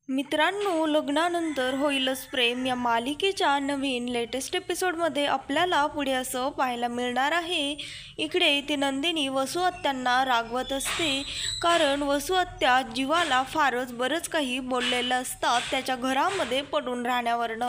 मित्रांनो, लग्नानंतर होईलच प्रेम या मालिकेच्या नवीन लेटेस्ट एपिसोडमध्ये आपल्याला पुढे असं पाहायला मिळणार आहे. इकडे ती नंदिनी वसू आत्यांना रागवत असते, कारण वसू आत्या जीवाला फारच बरंच काही बोललेलं असतात त्याच्या घरामध्ये पडून राहण्यावरनं.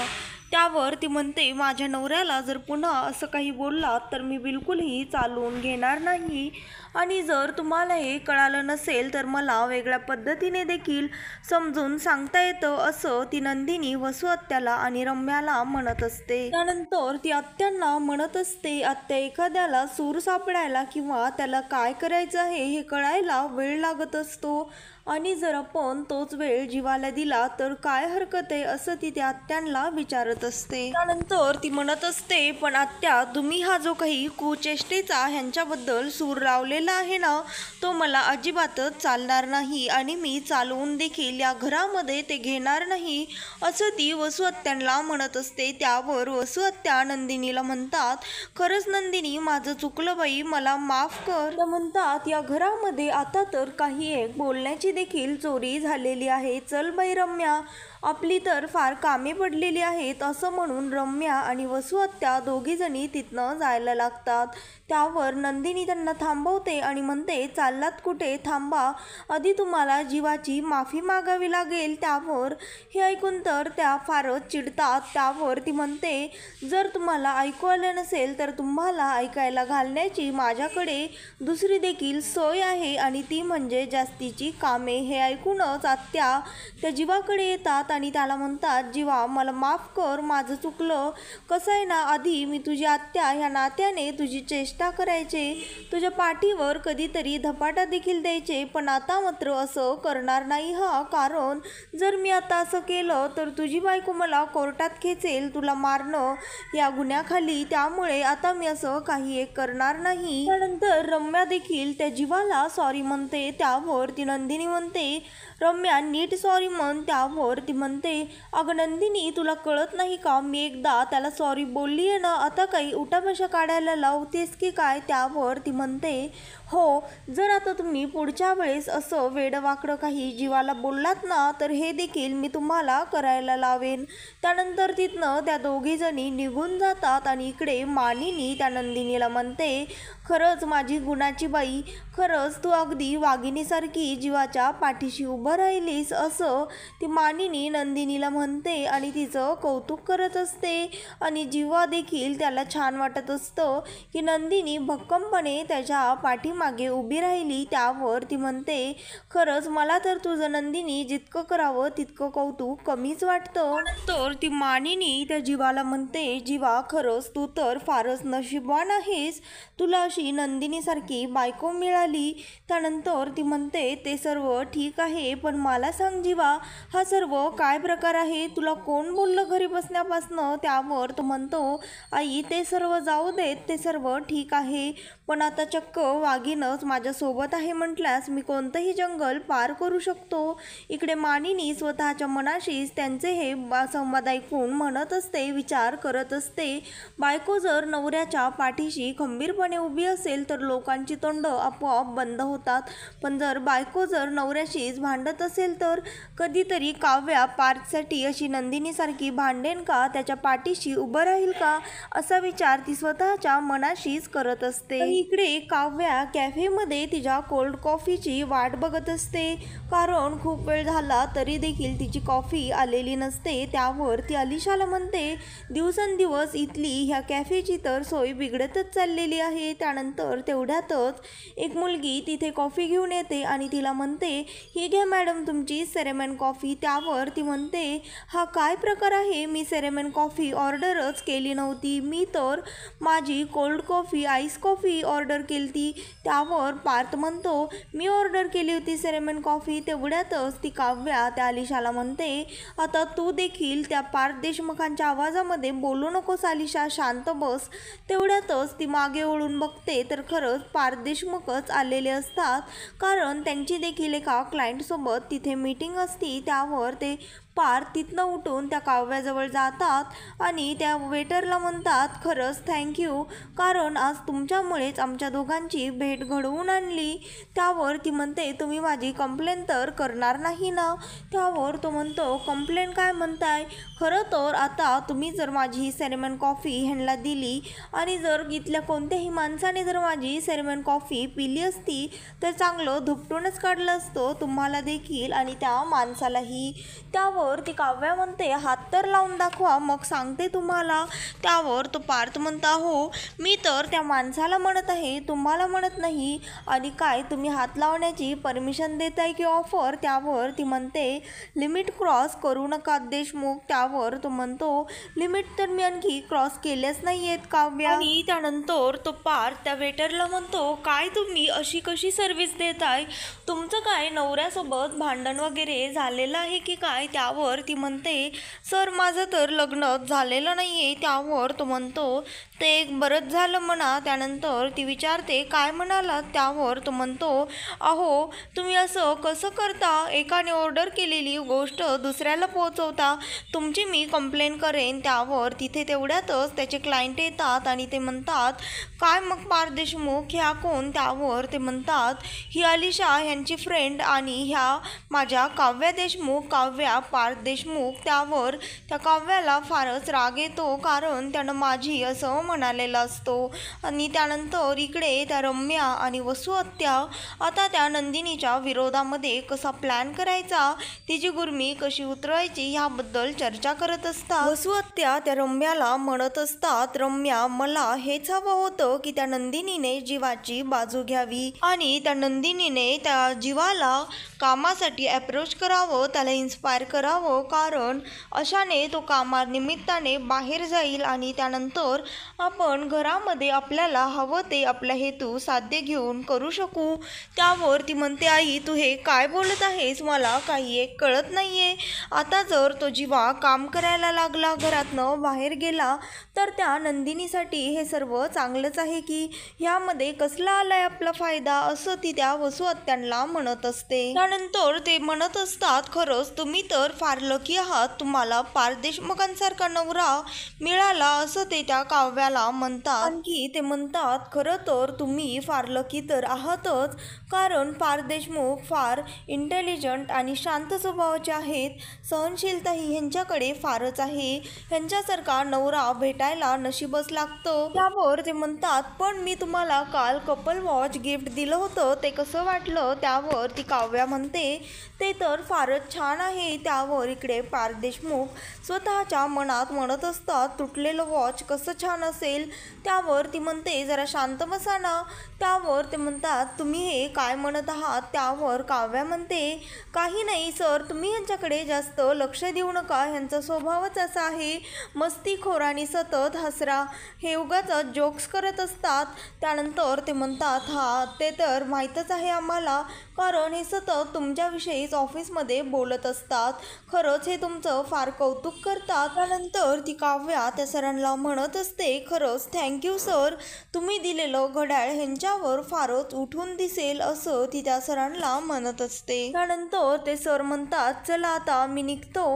त्यावर ती म्हणते, माझ्या नवऱ्याला जर पुन्हा असं काही बोललात तर मी बिलकुलही चालवून घेणार नाही, आणि जर तुम्हाला हे कळालं नसेल तर मला वेगळ्या पद्धतीने देखील समजून सांगता येतं, असं ती नंदिनी वसू आत्याला आणि रम्याला म्हणत असते. त्यानंतर ती आत्यांना म्हणत असते, आत्या, एखाद्याला सूर सापडायला किंवा त्याला काय करायचं आहे हे कळायला वेळ लागत असतो, आणि जर आपण तोच वेळ जीवाला दिला तर काय हरकत आहे, असं ती त्या आत्यांना विचारत असते. त्यानंतर ती म्हणत असते, पण आत्या, तुम्ही हा जो काही कुचेष्टेचा ह्यांच्याबद्दल सूर लावलेला आहे ना, तो मला अजिबातच चालणार नाही, आणि मी चालवून देखील या घरामध्ये ते घेणार नाही, असं ती वसू आत्यांना म्हणत असते. त्यावर वसू आत्या नंदिनीला म्हणतात, खरंच नंदिनी, माझं चुकलं बाई, मला माफ कर. त्या म्हणतात, या घरामध्ये आता तर काही एक बोलण्याची देखील चोरी झालेली आहे. चल बाई रम्या, आपली तर फार कामे पडलेली आहेत, असं म्हणून रम्या आणि वसू आत्या दोघीजणी तिथनं जायला लागतात. त्यावर नंदिनी त्यांना थांबवते आणि म्हणते, चाललात कुठे? थांबा, आधी तुम्हाला जीवाची माफी मागावी लागेल. त्यावर हे ऐकून तर त्या फारच चिडतात. त्यावर ती म्हणते, जर तुम्हाला ऐकू आलं नसेल तर तुम्हाला ऐकायला घालण्याची माझ्याकडे दुसरी देखील सोय आहे, आणि ती म्हणजे जास्तीची कामे. हे ऐकूनच आत्या त्या जीवाकडे येतात आणि त्याला म्हणतात, जीवा, मला माफ कर, माझं चुकलं. कसं आहे ना, आधी मी तुझी आत्या ह्या नात्याने तुझी चेष्टा करायचे, तुझ्या पाठीवर कधीतरी धपाटा देखील द्यायचे, पण आता मात्र असं करणार नाही. कारण जर मी आता असं केलं तर तुझी बायको मला कोर्टात खेचेल, तुला मारणं या गुन्ह्याखाली. त्यामुळे आता मी असं काही एक करणार नाही. त्यानंतर रम्या देखील त्या जीवाला सॉरी म्हणते. त्यावर ती नंदिनी म्हणते, रम्या, नीट सॉरी म्हण. त्यावर ती म्हणते, अगं नंदिनी, तुला कळत नाही का, मी एकदा त्याला सॉरी बोलली आहे ना, आता काही उठाबशा काढायला लावतेस की काय? त्यावर ती म्हणते, हो, जर आता तुम्ही पुढच्या वेळेस असं वेडवाकडं काही जीवाला बोललात ना, तर हे देखील मी तुम्हाला करायला लावेन. त्यानंतर तिथनं त्या दोघीजणी निघून जातात, आणि इकडे मानिनी त्या नंदिनीला म्हणते, खरंच माझी गुणाची बाई, खरंच तू अगदी वाघिणीसारखी जीवाच्या पाठीशी उभं राहिलीस, असं ती मानिनी नंदिनीला म्हणते आणि तिचं कौतुक करत असते. आणि जीवा देखील त्याला छान वाटत असतं की नंदिनी भक्कमपणे त्याच्या पाठीमागे उभी राहिली. त्यावर ती म्हणते, खरंच मला तर तुझं नंदिनी जितकं करावं तितकं कौतुक कमीच वाटतं. तर ती मानिनी त्या जीवाला म्हणते, जीवा, खरंच तू तर फारच नशीबवान आहेस, तुला अशी नंदिनीसारखी बायको मिळाली. त्यानंतर ती म्हणते, ते सर्व ठीक आहे, पण मला सांग जीवा, हा सर्व काय प्रकार आहे? तुला कोण बोललं घरी बसण्यापासनं? त्यावर तो म्हणतो, आई, ते सर्व जाऊ देत, ते सर्व ठीक आहे, पण आता चक्क वाघीणच माझ्यासोबत आहे म्हटल्यास मी कोणतंही जंगल पार करू शकतो. इकडे मानिनी स्वतःच्या मनाशीच त्यांचे हे संवाद ऐकून म्हणत असते, विचार करत असते, बायको जर नवऱ्याच्या पाठीशी खंबीरपणे उभी असेल तर लोकांची तोंड आपोआप बंद होतात, पण जर बायको जर नवऱ्याशीच भांडत असेल तर कधीतरी काव्या पार्थसाठी अशी नंदिनीसारखी भांडेन का? त्याच्या पाठीशी उभं राहील का? असा विचार ती स्वतःच्या मनाशीच करत असते. इकडे काव्या कॅफेमध्ये तिच्या कोल्ड कॉफीची वाट बघत असते, कारण खूप वेळ झाला तरी देखील तिची कॉफी आलेली नसते. त्यावर ती अलिशाला म्हणते, दिवसेंदिवस इथली ह्या कॅफेची तर सोय बिघडतच चाललेली आहे. त्यानंतर तेवढ्यातच एक मुलगी तिथे कॉफी घेऊन येते आणि तिला म्हणते, ही घ्या मॅडम तुमची सेरेमन कॉफी. त्यावर ती म्हणते, हा काय प्रकार आहे? मी सेरेमन कॉफी ऑर्डरच केली नव्हती, मी तर माझी cold coffee, ice coffee order केली ती. त्यावर पार्थ म्हणतो, मी ऑर्डर केली होती सेरेमन कॉफी. तेवढ्यातच ती काव्या त्या अलिशाला म्हणते, आता तू देखील त्या पार्थ देशमुखांच्या आवाजामध्ये बोलू नकोस अलिशा, शांत बस. तेवढ्यातच ती मागे वळून बघते तर खरंच पार्थ देशमुखच आलेले असतात, कारण त्यांची देखील एका क्लायंटसोबत तिथे मीटिंग असती. त्यावर ते पार्थ तिथनं उठून त्या काव्याजवळ जातात आणि त्या वेटरला म्हणतात, खरंच थँक्यू, कारण आज तुमच्यामुळेच आमच्या दोघांची भेट घडवून आणली. त्यावर ती म्हणते, तुम्ही माझी कंप्लेंट तर करणार नाही ना? त्यावर तो म्हणतो, कंप्लेंट काय म्हणताय? खरं तर आता तुम्ही जर माझी सेरेमन कॉफी ह्यांना दिली आणि जर इथल्या कोणत्याही माणसाने जर माझी सेरेमन कॉफी पिली असती तर चांगलं धुपटूनच काढलं असतं तुम्हाला देखील आणि त्या माणसालाही. त्यावर ती काव्या म्हणते, हात तर लावून दाखवा, मग सांगते तुम्हाला. त्यावर तो पार्थ म्हणता, हो मी तर त्या माणसाला म्हणत आहे, तुम्हाला म्हणत नाही. आणि काय तुम्ही हात लावण्याची परमिशन देताय की ऑफर? त्यावर ती म्हणते, लिमिट क्रॉस करू नका देशमुख. त्यावर तो म्हणतो, लिमिट तर मी आणखी क्रॉस केल्याच नाही आहेत काव्या. आणि त्यानंतर तो पार्थ त्या वेटरला म्हणतो, काय तुम्ही अशी कशी सर्व्हिस देताय? तुमचं काय नवऱ्यासोबत भांडण वगैरे झालेलं आहे की काय? त्यावर ती म्हणते, सर माझं तर लग्न झालेलं नाही आहे. त्यावर तो म्हणतो, ते एक बरंच झालं म्हणा. त्यानंतर ती विचारते, काय म्हणालात? त्यावर तो म्हणतो, अहो तुम्ही असं कसं करता? एकाने ऑर्डर केलेली गोष्ट दुसऱ्याला पोहोचवता. तुमची मी कंप्लेंट करेन. त्यावर तिथे तेवढ्यातच त्याचे क्लायंट येतात आणि ते म्हणतात, काय मग पार्थ देशमुख, ह्या कोण? त्यावर ते म्हणतात, ही अलिशा यांची फ्रेंड आणि ह्या माझ्या काव्या देशमुख. काव्या पार्थ देशमुख. त्यावर त्या काव्याला फारच राग येतो, कारण त्यानं माझी असं म्हणालेलं असतो. आणि त्यानंतर इकडे त्या रम्या आणि वसू आत्या आता त्या नंदिनीच्या विरोधामध्ये कसा प्लॅन करायचा, तिची गुर्मी कशी उतरवायची ह्याबद्दल चर्चा करत असतात. वसू आत्या त्या रम्याला म्हणत असतात, रम्या मला हेच हवं होतं की त्या नंदिनीने जीवाची बाजू घ्यावी आणि त्या नंदिनीने त्या जीवाला कामासाठी अप्रोच करावं, त्याला इन्स्पायर करावं, कारण अशाने तो कामानिमित्ताने बाहेर जाईल आणि त्यानंतर आपण घरामध्ये आपल्याला हवं ते आपला हेतू साध्य घेऊन करू शकू. त्यावर ती म्हणते, आई तू हे काय बोलत आहेस? मला काही एक कळत नाहीये. आता जर तो जीवा काम करायला लागला, घरातनं बाहेर गेला, तर त्या नंदिनीसाठी हे सर्व चांगलंच आहे की? ह्यामध्ये कसला आलाय आपला फायदा? असं ती त्या वसू आत्यांना म्हणत असते. त्यानंतर ते म्हणत असतात, खरंच तुम्ही तर फार लकी आहात, तुम्हाला पार्थ देशमुखांसारखा नवरा मिळाला, असं ते त्या काव्याला म्हणतात. आणखी ते म्हणतात, खरं तर तुम्ही फार लकी तर आहातच, कारण पार्थ देशमुख फार इंटेलिजंट आणि शांत स्वभावाचे आहेत. सहनशीलताही ह्यांच्याकडे फारच आहे. ह्यांच्यासारखा नवरा भेटायला नशीबच लागतं. त्यावर ते म्हणतात, पण मी तुम्हाला काल कपल वॉच गिफ्ट दिलं होतं, ते कसं वाटलं? त्यावर ती काव्या म्हणते, ते तर फारच छान आहे. त्यावर इकडे पार्थ देशमुख स्वतःच्या मनात म्हणत असतात, तुटलेलं वॉच कसं छान असेल? त्यावर ती म्हणते, जरा शांत बसा ना. त्यावर ते म्हणतात, तुम्ही हे काय म्हणत आहात? त्यावर काव्या म्हणते, काही नाही सर, तुम्ही ह्यांच्याकडे जास्त लक्ष देऊ नका, ह्यांचा स्वभावच असा आहे, मस्तीखोर आणि सतत हसरा, हे उगाच जोक्स करत असतात. त्यानंतर ते म्हणतात, हा ते तर माहीतच आहे आम्हाला, कारण हे सतत तुमच्याविषयीच ऑफिसमध्ये बोलत असतात. खरंच हे तुमचं फार कौतुक करतात. त्यानंतर ती काव्या त्या सरांना म्हणत असते, खरंच थँक्यू सर, तुम्ही दिलेलं घड्याळ ह्यांच्यावर फारच उठून दिसेल, असं ती त्या सरांना म्हणत असते. त्यानंतर ते सर म्हणतात, चला आता मी निघतो.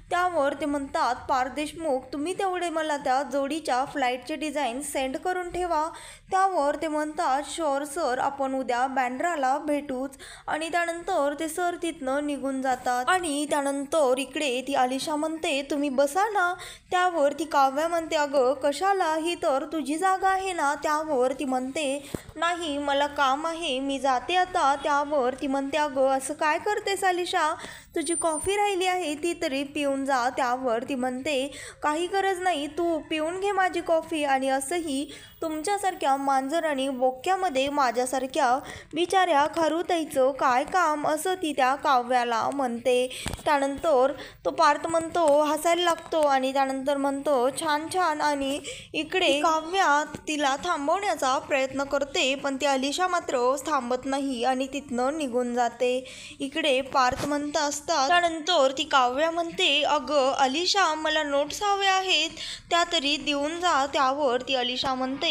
त्यावर ते म्हणतात, पार्थ देशमुख तुम्ही तेवढे मला त्या जोडीच्या फ्लाईटचे डिझाईन सेंड करून ठेवा. त्यावर ते म्हणतात, शुअर सर, आपण उद्या बँड्राला भेटूच. आणि त्यानंतर ते सर तिथनं निघून जातात. आणि त्यानंतर इकडे ती अलिशा म्हणते, तुम्ही बसा ना. त्यावर ती काव्या म्हणते, अगं कशाला, ही तर तुझी जागा आहे ना. त्यावर ती म्हणते, नाही मला काम आहे, मी जाते आता. त्यावर ती म्हणते, अगं असं काय करतेस अलिशा, तुझी कॉफी राहिली आहे ती तरी पिऊन जा. त्यावर ती म्हणते, काही गरज नाही, तू पिऊन घे माझी कॉफी. आणि असंही तुमच्यासारख्या मांजर आणि बोक्यामध्ये माझ्यासारख्या बिचाऱ्या खारुताईचं काय काम, असं ती त्या काव्याला म्हणते. त्यानंतर तो पार्थ म्हणतो, हसायला लागतो आणि त्यानंतर म्हणतो, छान छान. आणि इकडे काव्या तिला थांबवण्याचा प्रयत्न करते, पण ती अलिशा मात्र थांबत नाही आणि तिथनं निघून जाते. इकडे पार्थ म्हणत असतात, त्यानंतर ती काव्या म्हणते, अगं अलिशा मला नोट्स हवे आहेत, त्या तरी देऊन जा. त्यावर ती अलिशा म्हणते,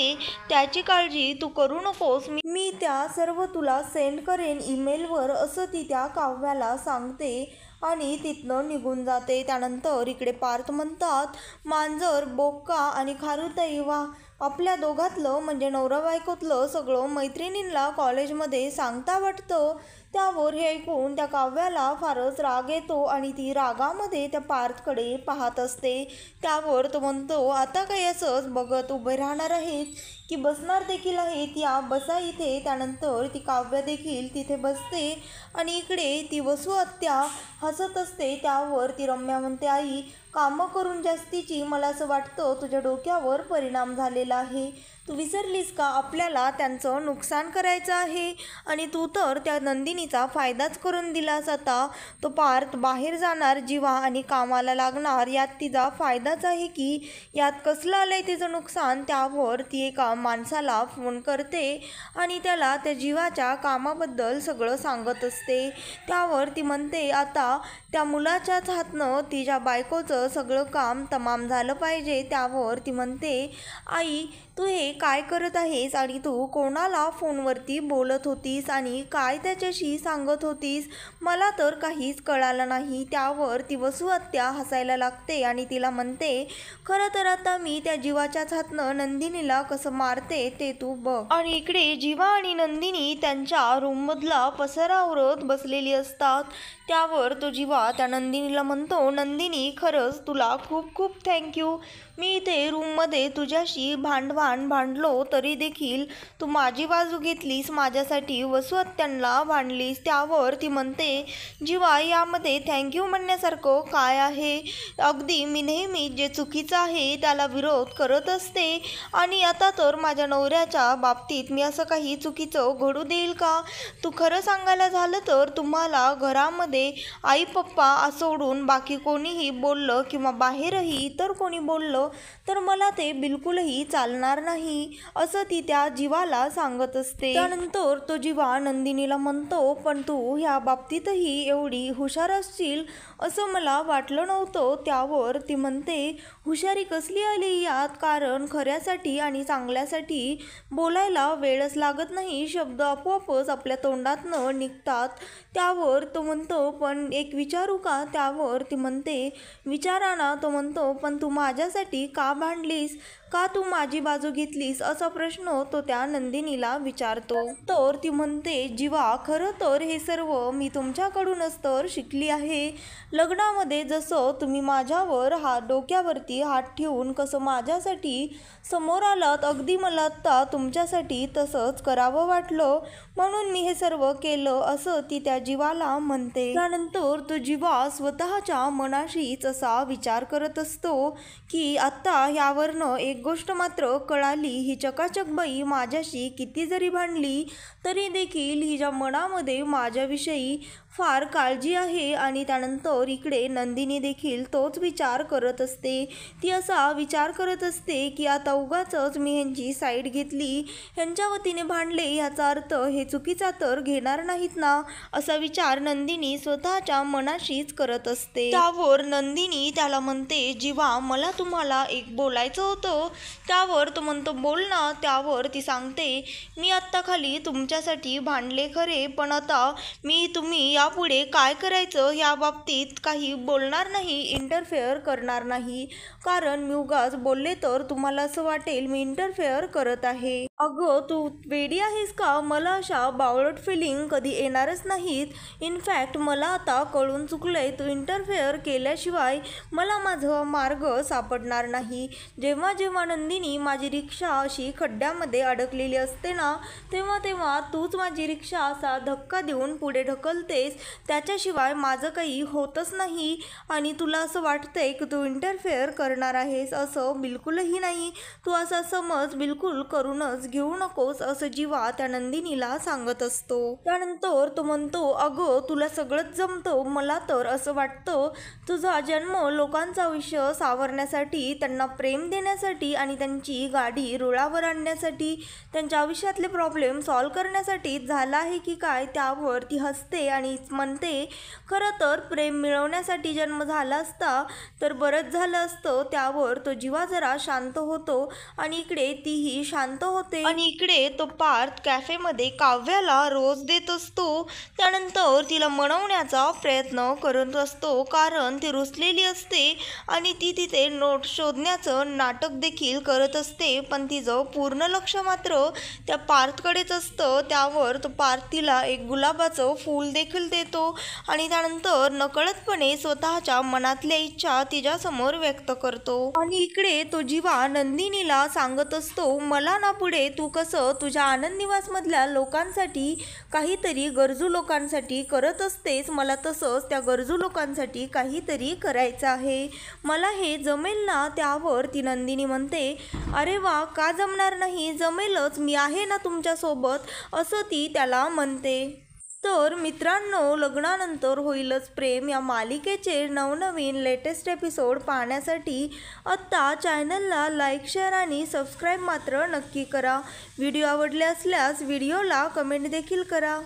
त्याची काळजी तू करू नकोस, मी त्या सर्व तुला सेंड करेन ईमेलवर, असं ती त्या काव्याला सांगते. आणि तिथनं निघून जाते. त्यानंतर इकडे पार्थ म्हणतात, मांजर, बोक्का आणि खारुताई, वा आपल्या दोघातलं म्हणजे नवरा बायकोतलं सगळं मैत्रिणींना कॉलेजमध्ये सांगता वाटतं. त्यावर हे ऐकून त्या काव्याला फारच राग येतो आणि ती रागामध्ये त्या पार्थकडे पाहत असते. त्यावर तो म्हणतो, आता काही असंच बघत उभे राहणार आहेत की बसणार देखील आहेत? या बसा इथे. त्यानंतर ती काव्य देखील तिथे बसते आणि इकडे ती वसू आत्या हसत असते. त्यावर ती रम्या म्हणते, आई, कामं करून जास्तीची मला असं वाटतं तुझ्या डोक्यावर परिणाम झालेला आहे. तू विसरलीस का आपल्याला त्यांचं नुकसान करायचं आहे आणि तू तर त्या नंदिनीचा फायदाच करून दिलास. आता तो पार्थ बाहेर जाणार जीवा आणि कामाला लागणार, यात तिचा फायदाच आहे की यात कसलं आलंय तिचं नुकसान. त्यावर ती एका माणसाला फोन करते आणि त्याला त्या जीवाच्या कामाबद्दल सगळं सांगत असते. त्यावर ती म्हणते, आता त्या मुलाच्याच हातनं तिच्या बायकोचं सगळं काम तमाम झालं पाहिजे. त्यावर ती म्हणते, आई, तू हे काय करत आहेस आणि तू कोणाला फोनवरती बोलत होतीस आणि काय त्याच्याशी सांगत होतीस? मला तर काहीच कळालं नाही. त्यावर ती वसू आत्या हसायला लागते आणि तिला म्हणते, खरं तर आता मी त्या जीवाच्याच हातनं नंदिनीला कसं मारते ते तू बघ. आणि इकडे जीवा आणि नंदिनी त्यांच्या रूममधला पसारा आवरत बसलेली असतात. त्यावर तो जीवा त्या नंदिनीला म्हणतो, नंदिनी, खरंच तुला खूप खूप थँक्यू. मी इथे रूममध्ये तुझ्याशी भांडलो तरी देखील तू माझी बाजू घेतलीस, माझ्यासाठी वसू आत्यांना भांडलीस. त्यावर ती म्हणते, जीवा, यामध्ये थँक्यू म्हणण्यासारखं काय आहे? अगदी मी नेहमी जे चुकीचं आहे त्याला विरोध करत असते आणि आता तर माझ्या नवऱ्याच्या बाबतीत मी असं काही चुकीचं घडू देईल का? तू खरं सांगायला झालं तर तुम्हाला घरामध्ये आई पप्पा सोडून बाकी कोणीही बोललं किंवा बाहेरही इतर कोणी बोललं तर मला ते बिलकुलही चालणार नाही, असं ती त्या जीवाला सांगत असते. त्यानंतर तो जीवा नंदिनीला म्हणतो, पण तू ह्या बाबतीतही एवढी हुशार असशील असं मला वाटलं नव्हतं. त्यावर ती म्हणते, हुशारी कसली आली यात? कारण खऱ्यासाठी आणि चांगल्यासाठी बोलायला वेळच लागत नाही, शब्द आपोआपच आपल्या तोंडातनं निघतात. त्यावर तो म्हणतो, पण एक विचारू का? त्यावर ती म्हणते, विचारा ना. तो म्हणतो, पण तू माझ्यासाठी का भांडलीस? का तू माझी बाजू घेतलीस? असा प्रश्न तो त्या नंदिनीला विचारतो. तर ती म्हणते, जीवा, खरं तर हे सर्व मी तुमच्याकडूनच तर शिकली आहे. लग्नामध्ये जसं तुम्ही माझ्यावर डोक्यावरती हात ठेवून कसं माझ्यासाठी समोर आलात, अगदी मला आत्ता तुमच्यासाठी तसंच करावं वाटलं म्हणून मी हे सर्व केलं, असं ती त्या जीवाला म्हणते. त्यानंतर तो जीवा स्वतःच्या मनाशीच असा विचार करत असतो की आत्ता यावरनं एक गोष्ट मात्र कळाली, ही चकाचक बाई माझ्याशी किती जरी भांडली तरी देखील हिच्या मनामध्ये माझ्याविषयी फार काळजी आहे. आणि त्यानंतर इकडे नंदिनी देखील तोच विचार करत असते. ती असा विचार करत असते की आता उगाचच मी ह्यांची साईड घेतली, ह्यांच्या वतीने भांडले, ह्याचा अर्थ हे चुकीचा तर घेणार नाहीत ना, असा विचार नंदिनी स्वतःच्या मनाशीच करत असते. त्यावर नंदिनी त्याला म्हणते, जीवा, मला तुम्हाला एक बोलायचं होतं. त्यावर तो म्हणतो, बोल ना. त्यावर ती सांगते, मी आत्ता खाली तुमच्यासाठी भांडले खरे, पण आता तुम्ही यापुढे काय करायचं या बाबतीत काही बोलणार नाही, इंटरफेअर करणार नाही, कारण मी उगाच बोलले तर तुम्हाला असं वाटेल मी इंटरफेअर करत आहे. अगं, तू वेडी आहेस का? मला अशा बावळट फिलिंग कधी येणारच नाहीत. इनफॅक्ट मला आता कळून चुकलंय, तू इंटरफेअर केल्याशिवाय मला माझं मार्ग सापडणार नाही. जेव्हा जेव्हा नंदिनी माझी रिक्षा अशी खड्ड्यामध्ये अडकलेली असते ना, तेव्हा तेव्हा तूच माझी रिक्षा असा धक्का देऊन पुढे ढकलतेस, त्याच्याशिवाय माझं काही होतच नाही. आणि तुला असं वाटतंय की तू इंटरफेअर करणार आहेस, असं बिलकुलही नाही. तू असा समज बिलकुल करूनच घेऊ नकोस, असं जीवा त्या नंदिनीला सांगत असतो. त्यानंतर तो म्हणतो, अगं, तुला सगळंच जमतं. मला तर असं वाटतं तुझा जन्म लोकांचं आयुष्य सावरण्यासाठी, त्यांना प्रेम देण्यासाठी आणि त्यांची गाडी रुळावर आणण्यासाठी, त्यांच्या आयुष्यातले प्रॉब्लेम सॉल्व्ह करण्यासाठी झाला आहे की काय? त्यावर ती हसते आणि तीच म्हणते, खरं तर प्रेम मिळवण्यासाठी जन्म झाला असता तर बरंच झालं असतं. त्यावर तो जीवा जरा शांत होतो आणि इकडे तीही शांत होते. आणि इकडे तो पार्थ कॅफेमध्ये काव्याला रोज देत असतो. त्यानंतर तिला मनवण्याचा प्रयत्न करत असतो, कारण ती रुसलेली असते आणि ती तिथे नोट शोधण्याचं नाटक देखील करत असते. पण तिचं पूर्ण लक्ष मात्र त्या पार्थकडेच असतं. त्यावर तो पार्थ तिला एक गुलाबाचं फूल देखील देतो आणि त्यानंतर नकळतपणे स्वतःच्या मनातल्या इच्छा तिच्यासमोर व्यक्त करतो. आणि इकडे तो जीवा नंदिनीला सांगत असतो, मला ना पुढे तू कसं तुझ्या आनंद निवासमधल्या लोकांसाठी काहीतरी गरजू लोकांसाठी करत असतेस, मला तसंच त्या गरजू लोकांसाठी काहीतरी करायचं आहे. मला हे जमेल ना? त्यावर ती नंदिनी म्हणते, अरे वा, का जमणार नाही, जमेलच, मी आहे ना तुमच्यासोबत, असं ती त्याला म्हणते. तर मित्रांनो, लग्नानंतर होईलच प्रेम या मालिकेचे नवनवीन लेटेस्ट एपिसोड पाहण्यासाठी आत्ता चॅनलला लाईक, शेअर आणि सबस्क्राईब मात्र नक्की करा. व्हिडिओ आवडले असल्यास व्हिडिओला कमेंट देखील करा.